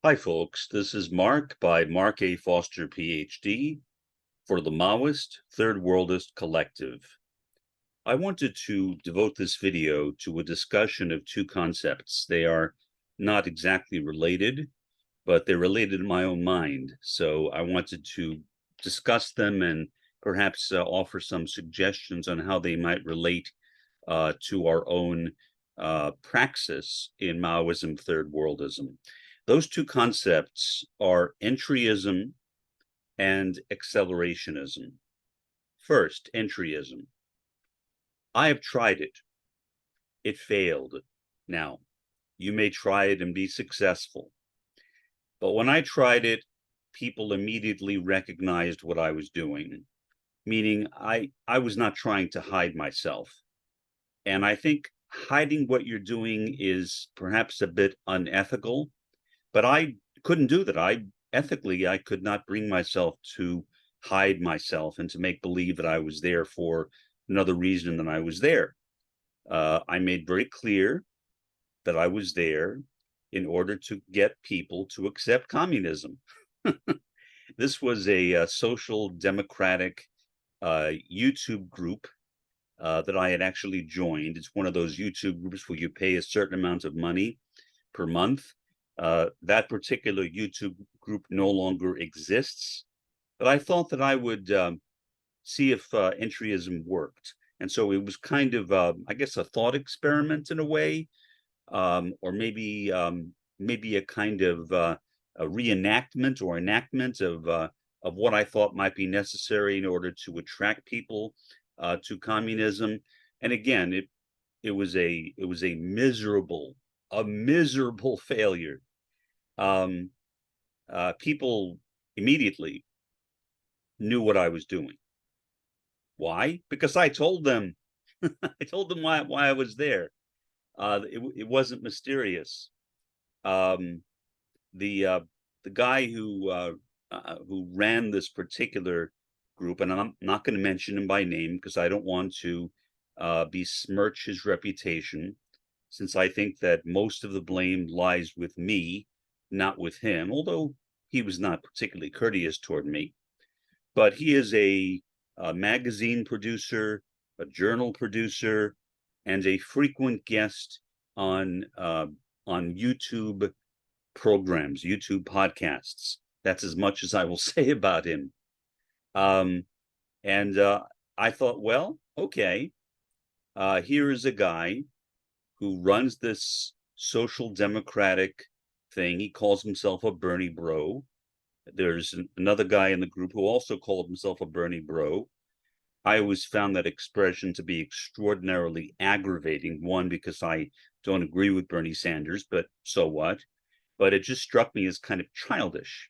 Hi, folks. This is Mark by Mark A. Foster, Ph.D. for the Maoist-Third Worldist Collective. I wanted to devote this video to a discussion of two concepts. They are not exactly related, but they're related in my own mind. So I wanted to discuss them and perhaps offer some suggestions on how they might relate to our own praxis in Maoism, Third Worldism. Those two concepts are entryism and accelerationism. First, entryism. I have tried it. It failed. Now, you may try it and be successful. But when I tried it, people immediately recognized what I was doing, meaning I was not trying to hide myself. And I think hiding what you're doing is perhaps a bit unethical, but I couldn't do that. I could not bring myself to hide myself and to make believe that I was there for another reason than I was there. I made very clear that I was there in order to get people to accept communism. This was a social democratic YouTube group that I had actually joined. It's one of those YouTube groups where you pay a certain amount of money per month. That particular YouTube group no longer exists, but I thought that I would see if entryism worked. And so it was kind of, I guess, a thought experiment in a way, or maybe maybe a kind of a reenactment or enactment of what I thought might be necessary in order to attract people to communism. And again, it was a miserable failure. Um, People immediately knew what I was doing. Why? Because I told them. I told them why I was there. It wasn't mysterious. Um, the uh, the guy who ran this particular group, and I'm not going to mention him by name because I don't want to besmirch his reputation, since I think that most of the blame lies with me, not with him, although he was not particularly courteous toward me. But he is a magazine producer, a journal producer, and a frequent guest on YouTube programs, YouTube podcasts. That's as much as I will say about him. Um, and I thought, well, okay, here is a guy who runs this social democratic thing. He calls himself a Bernie bro. There's another guy in the group who also called himself a Bernie bro. I always found that expression to be extraordinarily aggravating. One, because I don't agree with Bernie Sanders, but so what? But it just struck me as kind of childish.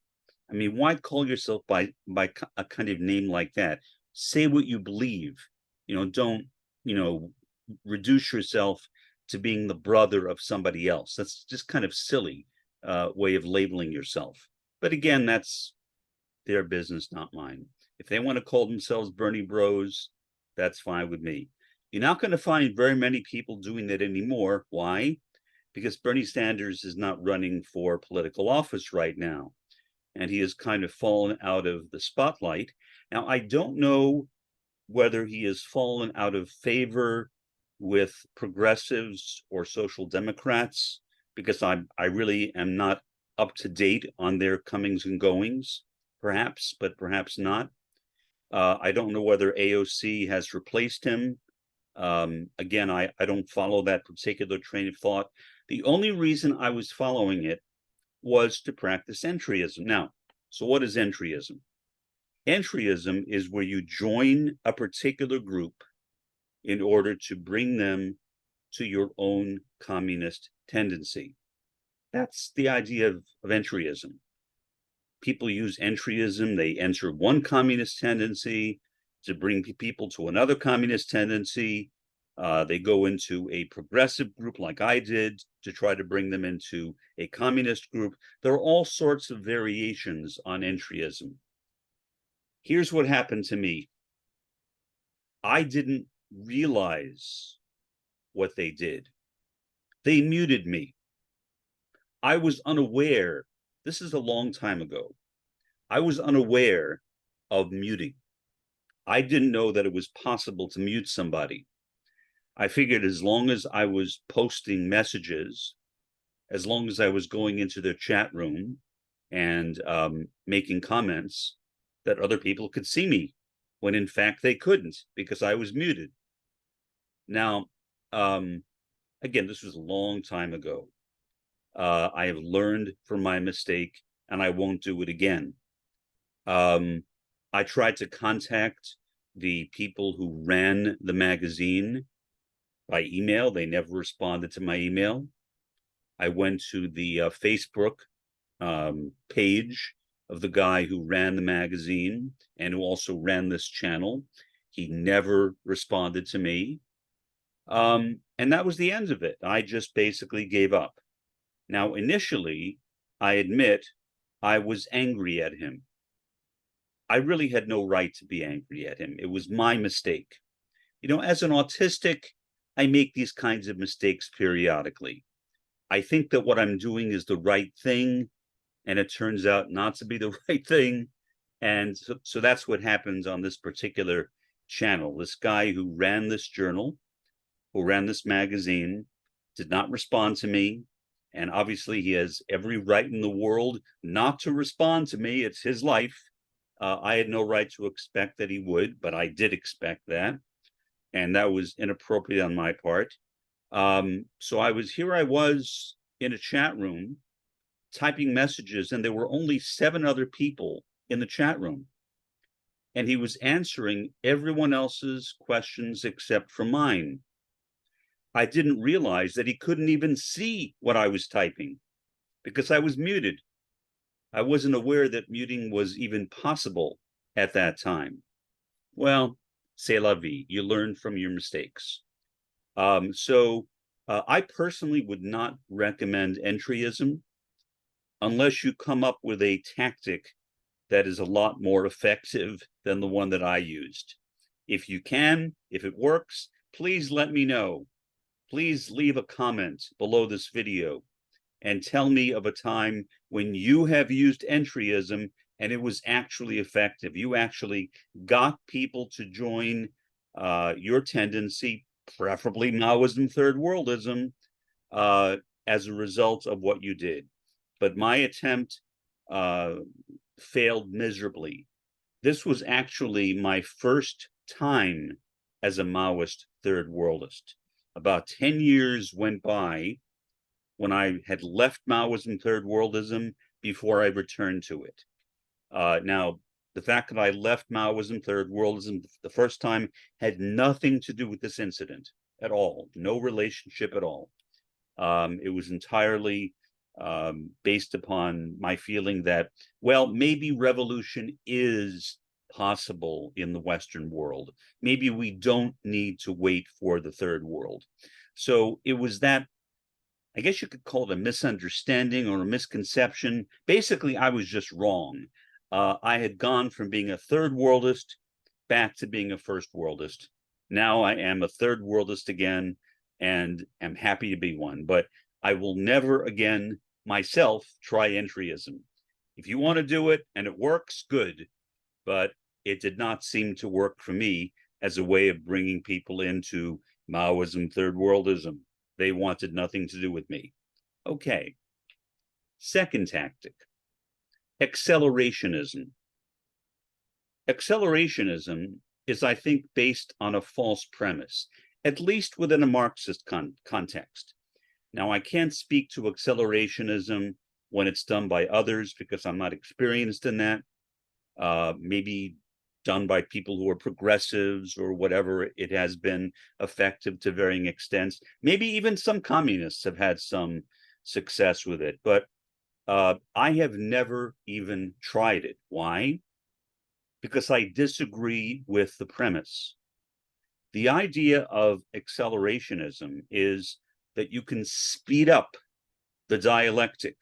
I mean, why call yourself by a kind of name like that? Say what you believe. Don't, you know, reduce yourself to being the brother of somebody else. That's just kind of silly way of labeling yourself. But again, that's their business, not mine. If they want to call themselves Bernie Bros, that's fine with me. You're not going to find very many people doing that anymore. Why? Because Bernie Sanders is not running for political office right now, and he has kind of fallen out of the spotlight. Now, I don't know whether he has fallen out of favor with progressives or social democrats, because I really am not up to date on their comings and goings, perhaps, but perhaps not. I don't know whether AOC has replaced him. Again, I don't follow that particular train of thought. The only reason I was following it was to practice entryism. Now, so what is entryism? Entryism is where you join a particular group in order to bring them to your own communist tendency. That's the idea of entryism. People use entryism, they enter one communist tendency to bring people to another communist tendency. They go into a progressive group like I did to try to bring them into a communist group. There are all sorts of variations on entryism. Here's what happened to me. I didn't realize what they did. They muted me. I was unaware This is a long time ago. I was unaware of muting. I didn't know that it was possible to mute somebody. I figured as long as I was posting messages, as long as I was going into their chat room and making comments, that other people could see me, when in fact they couldn't because I was muted. Now, again, this was a long time ago. I have learned from my mistake and I won't do it again. I tried to contact the people who ran the magazine by email. They never responded to my email. I went to the Facebook page of the guy who ran the magazine and who also ran this channel. He never responded to me. And that was the end of it. I just basically gave up. Now, initially, I admit I was angry at him. I really had no right to be angry at him. It was my mistake. You know, as an autistic, I make these kinds of mistakes periodically. I think that what I'm doing is the right thing, and it turns out not to be the right thing. And so that's what happens on this particular channel. This guy who ran this journal, who ran this magazine, did not respond to me. And obviously, he has every right in the world not to respond to me. It's his life. I had no right to expect that he would, but I did expect that. And that was inappropriate on my part. So I was in a chat room typing messages, and there were only 7 other people in the chat room. And he was answering everyone else's questions except for mine. I didn't realize that he couldn't even see what I was typing because I was muted. I wasn't aware that muting was even possible at that time. Well, c'est la vie. You learn from your mistakes. I personally would not recommend entryism unless you come up with a tactic that is a lot more effective than the one that I used. If you can, if it works, please let me know. Please leave a comment below this video and tell me of a time when you have used entryism and it was actually effective. You actually got people to join your tendency, preferably Maoism-Third worldism, as a result of what you did. But my attempt failed miserably. This was actually my first time as a Maoist-Third worldist. About 10 years went by when I had left Maoism-Third worldism before I returned to it. Now, the fact that I left Maoism-Third worldism the first time had nothing to do with this incident at all, no relationship at all. It was entirely based upon my feeling that, well, maybe revolution is possible in the Western world. Maybe we don't need to wait for the third world. So it was that, I guess you could call it a misunderstanding or a misconception. Basically, I was just wrong. I had gone from being a third worldist back to being a first worldist. Now I am a third worldist again and am happy to be one. But I will never again myself try entryism. If you want to do it and it works, good. But it did not seem to work for me as a way of bringing people into Maoism, third worldism. They wanted nothing to do with me. Okay. Second tactic, accelerationism. Accelerationism is, I think, based on a false premise, at least within a Marxist context. Now, I can't speak to accelerationism when it's done by others because I'm not experienced in that. Maybe done by people who are progressives or whatever, it has been effective to varying extents. Maybe even some communists have had some success with it, but I have never even tried it. Why? Because I disagree with the premise. The idea of accelerationism is that you can speed up the dialectic,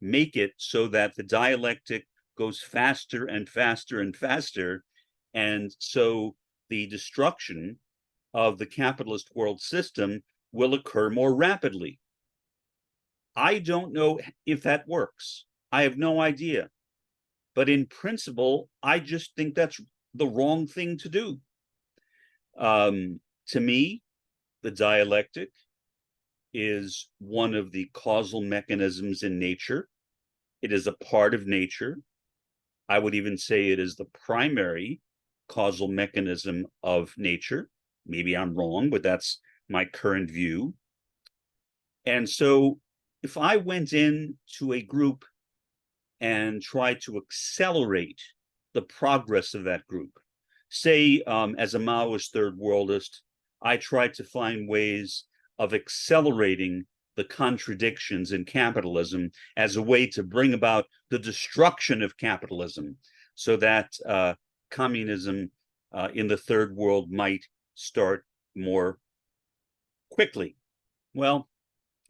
make it so that the dialectic goes faster and faster and faster, and so the destruction of the capitalist world system will occur more rapidly. I don't know if that works. I have no idea. But in principle, I just think that's the wrong thing to do. To me, the dialectic is one of the causal mechanisms in nature. It is a part of nature. I would even say it is the primary causal mechanism of nature. Maybe I'm wrong, but that's my current view. And so if I went into a group and tried to accelerate the progress of that group, say, as a Maoist-Third worldist, I tried to find ways of accelerating the contradictions in capitalism as a way to bring about the destruction of capitalism so that communism in the third world might start more quickly. Well,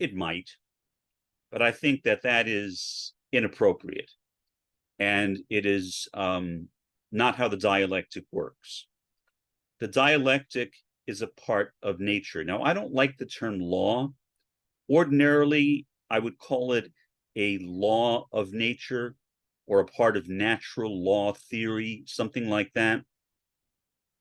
it might, but I think that that is inappropriate, and it is not how the dialectic works. The dialectic is a part of nature. Now, I don't like the term law. Ordinarily, I would call it a law of nature or a part of natural law theory, something like that.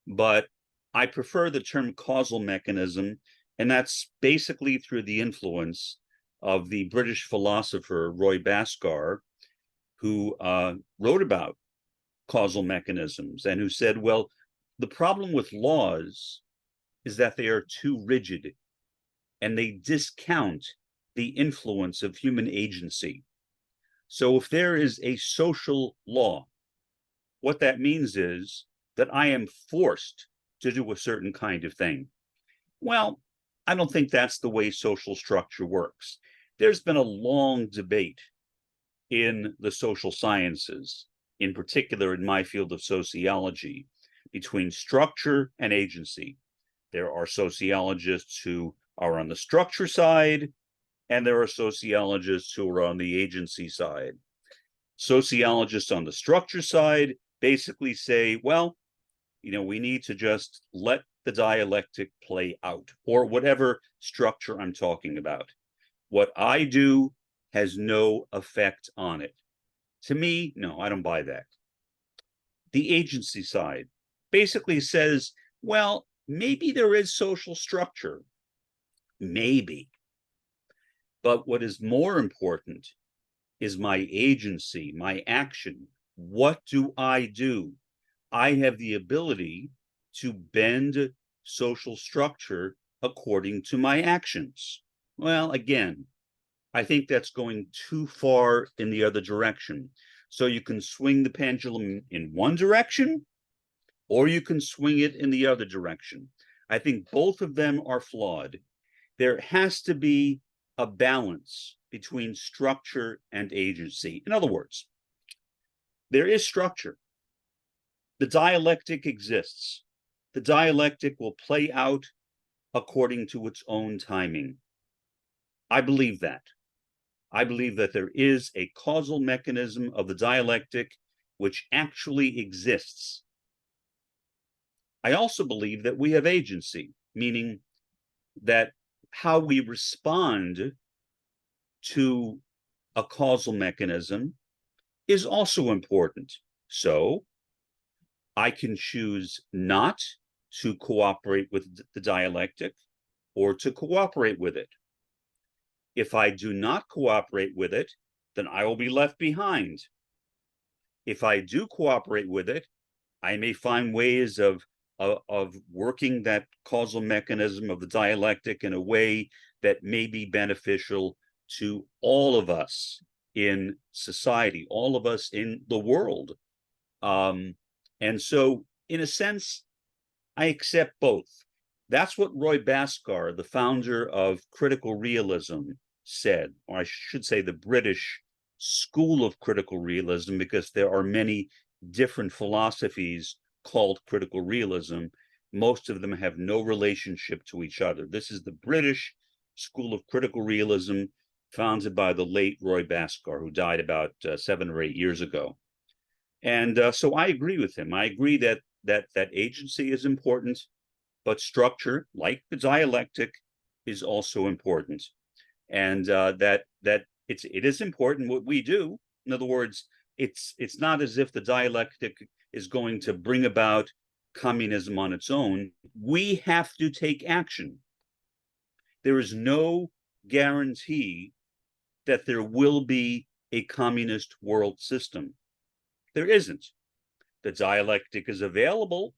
But I prefer the term causal mechanism, and that's basically through the influence of the British philosopher Roy Bhaskar, who wrote about causal mechanisms and who said, well, the problem with laws is that they are too rigid and they discount the influence of human agency. So if there is a social law, what that means is that I am forced to do a certain kind of thing. Well, I don't think that's the way social structure works. There's been a long debate in the social sciences, in particular in my field of sociology, between structure and agency. There are sociologists who are on the structure side, and there are sociologists who are on the agency side. Sociologists on the structure side basically say, well, we need to just let the dialectic play out, or whatever structure I'm talking about. What I do has no effect on it. To me, no, I don't buy that. The agency side basically says, well, maybe there is social structure, maybe. But what is more important is my agency, my action. What do? I have the ability to bend social structure according to my actions. Well, again, I think that's going too far in the other direction. So you can swing the pendulum in one direction, or you can swing it in the other direction. I think both of them are flawed. There has to be a balance between structure and agency. In other words, there is structure. The dialectic exists. The dialectic will play out according to its own timing. I believe that. I believe that there is a causal mechanism of the dialectic which actually exists. I also believe that we have agency, meaning that how we respond to a causal mechanism is also important. So I can choose not to cooperate with the dialectic or to cooperate with it. If I do not cooperate with it, then I will be left behind. If I do cooperate with it, I may find ways of working that causal mechanism of the dialectic in a way that may be beneficial to all of us in society, all of us in the world. And so, in a sense, I accept both. That's what Roy Bhaskar, the founder of critical realism, said, or I should say the British school of critical realism, because there are many different philosophies called critical realism. Most of them have no relationship to each other. This is the British school of critical realism, founded by the late Roy Bhaskar, who died about 7 or 8 years ago. And so I agree with him. I agree that agency is important, but structure, like the dialectic, is also important. and that it is important what we do. In other words, it's not as if the dialectic is going to bring about communism on its own. We have to take action. There is no guarantee that there will be a communist world system. There isn't. The dialectic is available.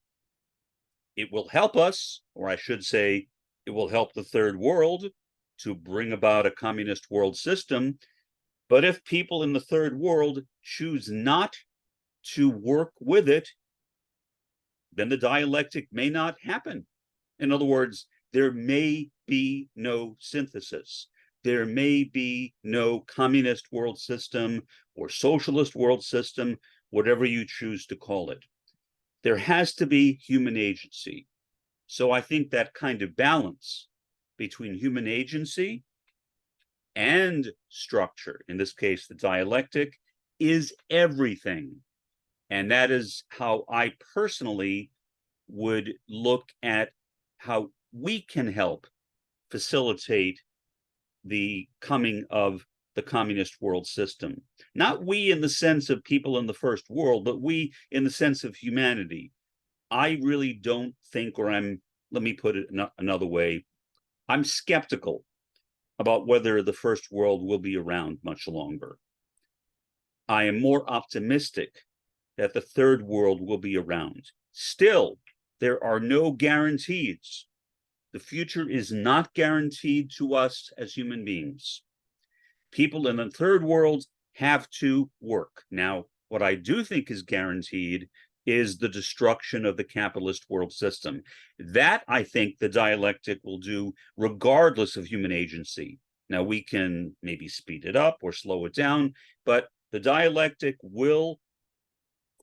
It will help us, or I should say, it will help the third world to bring about a communist world system. But if people in the third world choose not to work with it, then the dialectic may not happen. In other words, there may be no synthesis. There may be no communist world system or socialist world system, whatever you choose to call it. There has to be human agency. So I think that kind of balance between human agency and structure, in this case, the dialectic, is everything. And that is how I personally would look at how we can help facilitate the coming of the communist world system. Not we in the sense of people in the first world, but we in the sense of humanity. I really don't think, or let me put it another way, I'm skeptical about whether the first world will be around much longer. I am more optimistic that the third world will be around. Still, there are no guarantees. The future is not guaranteed to us as human beings. People in the third world have to work. Now, what I do think is guaranteed is the destruction of the capitalist world system. That, I think, the dialectic will do regardless of human agency. Now, we can maybe speed it up or slow it down, but the dialectic will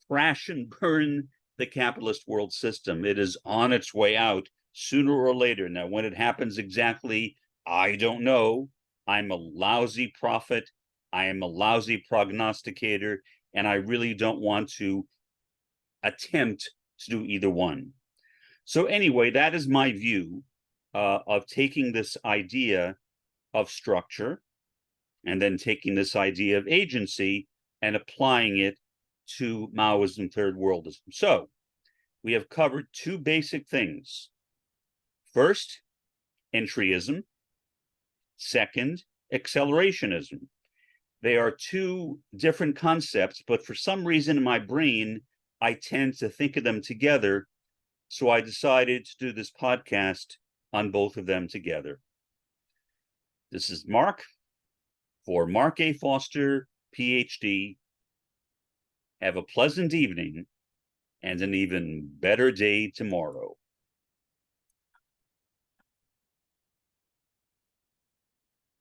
crash and burn the capitalist world system. It is on its way out sooner or later. Now, when it happens exactly, I don't know. I'm a lousy prophet. I am a lousy prognosticator, and I really don't want to attempt to do either one. So anyway, that is my view of taking this idea of structure and then taking this idea of agency and applying it to Maoism, third worldism. So we have covered two basic things. First, entryism. Second, accelerationism. They are two different concepts, but for some reason in my brain, I tend to think of them together. So I decided to do this podcast on both of them together. This is Mark for Mark A. Foster, Ph.D. Have a pleasant evening and an even better day tomorrow.